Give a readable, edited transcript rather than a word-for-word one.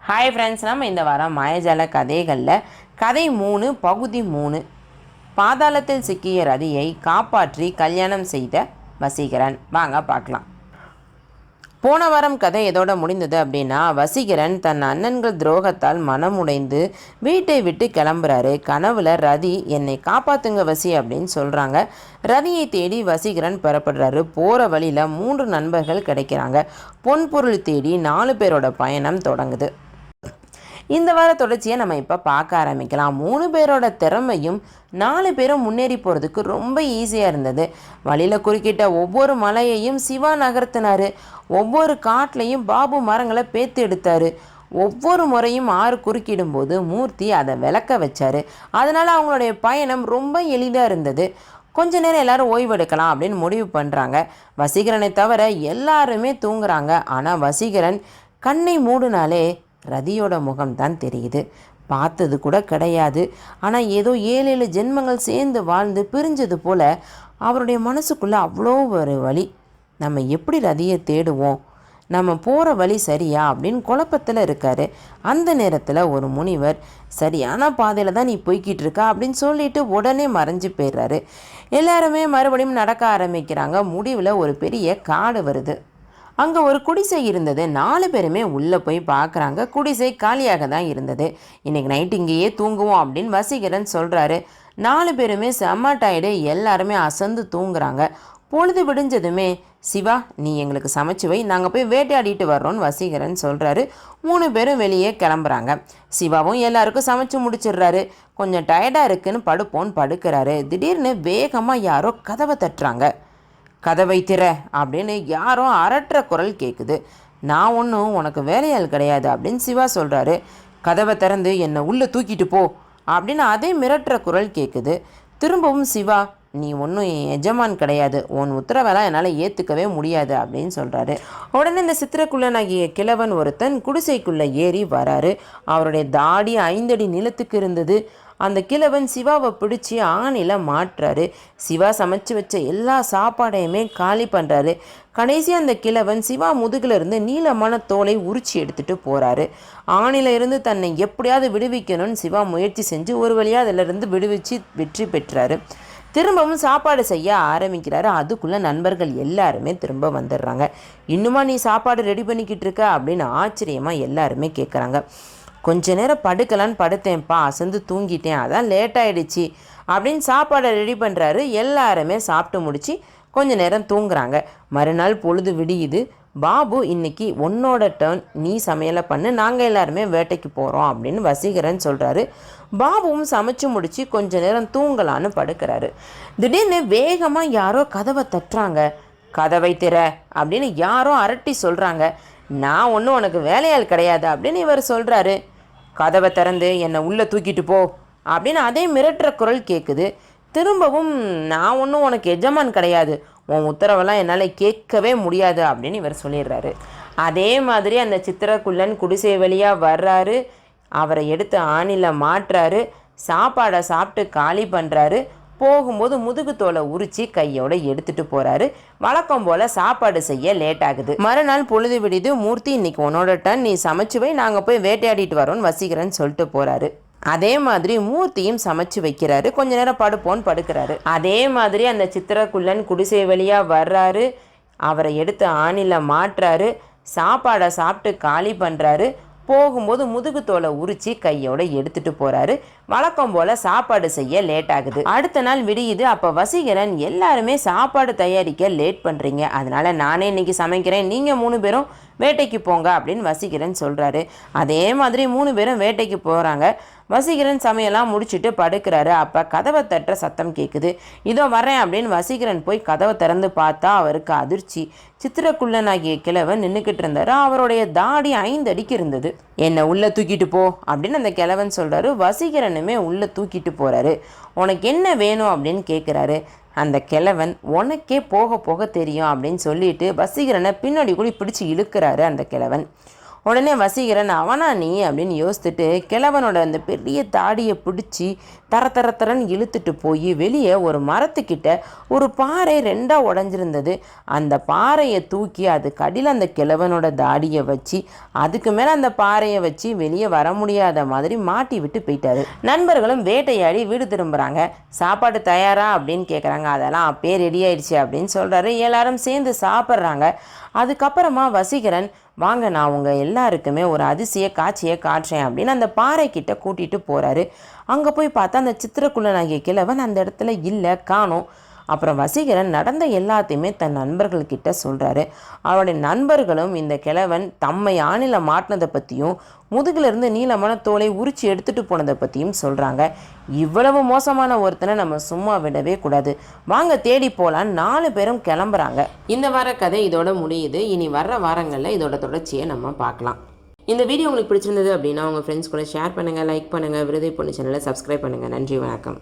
Hi friends, நம்ம இந்த வாரம் மாயஜால கதைகளில் கதை 3 பகுதி 3 பாதாளத்தில் சிக்கிய ரதியை காப்பாற்றி கல்யாணம் செய்த வசீகரன். வாங்க பார்க்கலாம். போன வாரம் கதை எதோட முடிந்தது அப்படின்னா, வசீகரன் தன் அண்ணன்கள் துரோகத்தால் மனமுடைந்து வீட்டை விட்டு கிளம்புறாரு. கனவுல ரதி என்னை காப்பாத்துங்க வசி அப்படின்னு சொல்கிறாங்க. ரதியை தேடி வசீகரன் புறப்படுறாரு. போகிற வழியில் 3 நண்பர்கள் கிடைக்கிறாங்க. பொன்பொருள் தேடி 4 பேரோட பயணம் தொடங்குது. இந்த வார தொடர்ச்சியை நம்ம இப்போ பார்க்க ஆரம்பிக்கலாம். 3 பேரோட திறமையும் 4 பேரும் முன்னேறி போகிறதுக்கு ரொம்ப ஈஸியாக இருந்தது. வழியில் குறுக்கிட்ட ஒவ்வொரு மலையையும் சிவா நகர்த்தினார். ஒவ்வொரு காட்டிலையும் பாபு மரங்களை பேத்து எடுத்தார். ஒவ்வொரு முறையும் ஆறு குறுக்கிடும்போது மூர்த்தி அதை விளக்க வச்சார். அதனால் அவங்களுடைய பயணம் ரொம்ப எளிதாக இருந்தது. கொஞ்ச நேரம் எல்லோரும் ஓய்வெடுக்கலாம் அப்படின்னு முடிவு பண்ணுறாங்க. வசீகரனை தவிர எல்லாருமே தூங்குறாங்க. ஆனால் வசீகரன் கண்ணை மூடினாலே ரதியோட முகம்தான் தெரியுது. பார்த்தது கூட கிடையாது. ஆனால் ஏதோ 7 ஜென்மங்கள் சேர்ந்து வாழ்ந்து பிரிஞ்சது போல் அவருடைய மனசுக்குள்ளே அவ்வளோ ஒரு வலி. நம்ம எப்படி ரதியை தேடுவோம்? நம்ம போகிற வழி சரியா அப்படின்னு குழப்பத்தில் இருக்கார். அந்த நேரத்தில் ஒரு முனிவர், சரியான பாதையில் தான் நீ போய்கிட்டு இருக்கா அப்படின்னு சொல்லிட்டு உடனே மறைஞ்சு போயிடுறாரு. எல்லாருமே மறுபடியும் நடக்க ஆரம்பிக்கிறாங்க. முடிவில் ஒரு பெரிய காடு வருது. அங்கே ஒரு குடிசை இருந்தது. 4 பேருமே உள்ளே போய் பார்க்குறாங்க. குடிசை காலியாக தான் இருந்தது. இன்றைக்கி நைட்டு இங்கேயே தூங்குவோம் அப்படின்னு வசீகரன் சொல்கிறாரு. 4 பேருமே செம்ம டயர்டு. எல்லாருமே அசந்து தூங்குறாங்க. பொழுது விடிஞ்சதுமே, சிவா நீ எங்களுக்கு சமைச்சு வை, நாங்கள் போய் வேட்டையாடிட்டு வர்றோன்னு வசீகரன் சொல்கிறாரு. 3 பேரும் வெளியே கிளம்புறாங்க. சிவாவும் எல்லாருக்கும் சமைச்சு முடிச்சிடுறாரு. கொஞ்சம் டயர்டாக இருக்குன்னு படுப்போன்னு படுக்கிறாரு. திடீர்னு வேகமாக யாரோ கதவை தட்டுறாங்க. கதவை திற அப்படின்னு யாரும் அரட்டுற குரல் கேட்குது. நான் ஒன்றும் உனக்கு வேலையாள் கிடையாது அப்படின்னு சிவா சொல்கிறாரு. கதவை திறந்து என்னை உள்ளே தூக்கிட்டு போ அப்படின்னு அதே மிரட்டுற குரல் கேட்குது. திரும்பவும் சிவா, நீ ஒன்றும் என் எஜமான் கிடையாது, உன் உத்தரவெல்லாம் என்னால் ஏற்றுக்கவே முடியாது அப்படின்னு சொல்கிறாரு. உடனே இந்த சித்திரக்குள்ளனாகிய கிழவன் ஒருத்தன் குடிசைக்குள்ளே ஏறி வராரு. அவருடைய தாடி 5 அடி நிலத்துக்கு இருந்தது. அந்த கிழவன் சிவாவை பிடிச்சி ஆணியில் மாட்டுறாரு. சிவா சமைச்சு வச்ச எல்லா சாப்பாடையுமே காலி பண்ணுறாரு. கடைசியாக அந்த கிழவன் சிவா முதுகிலிருந்து நீளமான தோலை உரிச்சி எடுத்துகிட்டு போகிறாரு. ஆணில இருந்து தன்னை எப்படியாவது விடுவிக்கணும்னு சிவா முயற்சி செஞ்சு ஒரு வழியாக அதிலிருந்து விடுவிச்சு வெற்றி பெற்றாரு. திரும்பவும் சாப்பாடு செய்ய ஆரம்பிக்கிறாரு. அதுக்குள்ளே நண்பர்கள் எல்லாருமே திரும்ப வந்துடுறாங்க. இன்னுமா நீ சாப்பாடு ரெடி பண்ணிக்கிட்டு இருக்க அப்படின்னு ஆச்சரியமாக எல்லாருமே கேட்குறாங்க. கொஞ்ச நேரம் படுக்கலான்னு படுத்தேன்ப்பா, அசந்து தூங்கிட்டேன், அதான் லேட் ஆகிடுச்சு அப்படின்னு சாப்பாடை ரெடி பண்ணுறாரு. எல்லாருமே சாப்பிட்டு முடித்து கொஞ்ச நேரம் தூங்குறாங்க. மறுநாள் பொழுது விடியுது. பாபு, இன்னைக்கு உன்னோட டர்ன், நீ சமையலை பண்ணு, நாங்கள் எல்லாருமே வேட்டைக்கு போகிறோம் அப்படின்னு வசீகரன் சொல்கிறாரு. பாபுவும் சமைச்சு முடித்து கொஞ்ச நேரம் தூங்கலான்னு படுக்கிறாரு. திடீர்னு வேகமாக யாரோ கதவை தட்டுறாங்க. கதவை திற அப்படின்னு யாரோ அரட்டி சொல்கிறாங்க. நான் ஒன்றும் உனக்கு வேலையாள் கிடையாது அப்படின்னு இவர் சொல்கிறாரு. கதவை திறந்து என்னை உள்ளே தூக்கிட்டு போ அப்படின்னு அதே மிரட்டுற குரல் கேட்குது. திரும்பவும் நான் ஒன்றும் உனக்கு எஜமான் கிடையாது, உன் உத்தரவெல்லாம் என்னால் கேட்கவே முடியாது அப்படின்னு இவர் சொல்லிடுறாரு. அதே மாதிரி அந்த சித்திரக்குள்ளன் குடிசை வழியாக வர்றாரு. அவரை எடுத்து ஆணில மாட்டுறாரு. சாப்பாடை சாப்பிட்டு காலி பண்ணுறாரு. போகும்போது முதுகு தோலை உரிச்சு கையோட எடுத்துட்டு போறாரு. வழக்கம் போல சாப்பாடு செய்ய லேட் ஆகுது. மறுநாள் பொழுது விடிது. மூர்த்தி, இன்னைக்கு உன்னோட டன், நீ சமைச்சு வை, நாங்க போய் வேட்டையாடிட்டு வரோம்னு வசீகரன் சொல்லிட்டு போறாரு. அதே மாதிரி மூர்த்தியும் சமைச்சு வைக்கிறாரு. கொஞ்ச நேரம் படுப்போன்னு படுக்கிறாரு. அதே மாதிரி அந்த சித்திரக்குள்ளன் குடிசை வழியா வர்றாரு. அவரை எடுத்து ஆணில மாட்டுறாரு. சாப்பாடை சாப்பிட்டு காலி பண்ணுறாரு. போகும்போது முதுகு தோலை உரிச்சு கையோட எடுத்துட்டு போறாரு. வழக்கம் போல சாப்பாடு செய்ய லேட் ஆகுது. அடுத்த நாள் விடியுது. அப்போ வசீகரன், எல்லாருமே சாப்பாடு தயாரிக்க லேட் பண்ணுறீங்க, அதனால நானே இன்னைக்கு சமைக்கிறேன், நீங்கள் 3 பேரும் வேட்டைக்கு போங்க அப்படின்னு வசீகரன் சொல்கிறாரு. அதே மாதிரி 3 பேரும் வேட்டைக்கு போகிறாங்க. வசீகரன் சமையெல்லாம் முடிச்சுட்டு படுக்கிறாரு. அப்போ கதவை தட்டுற சத்தம் கேட்குது. இதோ வரேன் அப்படின்னு வசீகரன் போய் கதவை திறந்து பார்த்தா அவருக்கு அதிர்ச்சி. சித்திரக்குள்ளனாகிய கிழவன் நின்றுக்கிட்டு இருந்தாரு. அவருடைய தாடி 5 அடிக்கு இருந்தது. என்னை உள்ளே தூக்கிட்டு போ அப்படின்னு அந்த கிழவன் சொல்கிறாரு. வசீகரனுமே உள்ளே தூக்கிட்டு போகிறாரு. உனக்கு என்ன வேணும் அப்படின்னு கேட்குறாரு. அந்த கிழவன், உனக்கே போக போக தெரியும் அப்படின்னு சொல்லிட்டு வசீகரனை பின்னாடி கூட பிடிச்சி இழுக்கிறாரு அந்த கிழவன். உடனே வசீகரன் அவனா நீ அப்படின்னு யோசித்துட்டு கிழவனோட அந்த பெரிய தாடியை பிடிச்சி தரன்னு இழுத்துட்டு போய் வெளியே ஒரு மரத்துக்கிட்ட ஒரு பாறை ரெண்டாக உடஞ்சிருந்தது. அந்த பாறையை தூக்கி அதுக்கு அடியில் அந்த கிழவனோட தாடியை வச்சு அதுக்கு மேலே அந்த பாறையை வச்சு வெளியே வர முடியாத மாதிரி மாட்டி விட்டு போயிட்டாரு. நண்பர்களும் வேட்டையாடி வீடு திரும்புகிறாங்க. சாப்பாடு தயாரா அப்படின்னு கேட்குறாங்க. அதெல்லாம் அப்பயே ரெடி ஆயிடுச்சு அப்படின்னு சொல்கிறாரு. எல்லாரும் சேர்ந்து சாப்பிட்றாங்க. அதுக்கப்புறமா வசீகரன் வாங்க நான் உங்கள் எல்லாருக்குமே ஒரு அதிசய காட்சியை காட்டுறேன் அப்படின்னு அந்த பாறைக்கிட்ட கூட்டிகிட்டு போகிறாரு. அங்கே போய் பார்த்தா அந்த சித்திரக்குள்ளனாகிய கிழவன் அந்த இடத்துல இல்லை, காணோம். அப்புறம் வசீகரன் நடந்த எல்லாத்தையுமே தன் நண்பர்கள்கிட்ட சொல்கிறாரு. அவருடைய நண்பர்களும் இந்த கிழவன் தம்மை ஆணில மாட்டினதை பற்றியும் முதுகிலிருந்து நீளமான தோலை உரிச்சு எடுத்துகிட்டு போனதை பற்றியும் சொல்கிறாங்க. இவ்வளவு மோசமான ஒருத்தனை நம்ம சும்மா விடவே கூடாது, வாங்க தேடி போகலான்னு 4 பேரும் கிளம்புறாங்க. இந்த வார கதை இதோட முடியுது. இனி வர்ற வாரங்களில் இதோட தொடர்ச்சியை நம்ம பார்க்கலாம். இந்த வீடியோ உங்களுக்கு பிடிச்சிருந்தது அப்படின்னா உங்கள் ஃப்ரெண்ட்ஸ் கூட ஷேர் பண்ணுங்கள், லைக் பண்ணுங்கள், விருதை பொண்ணு சேனலை சப்ஸ்கிரைப் பண்ணுங்கள். நன்றி, வணக்கம்.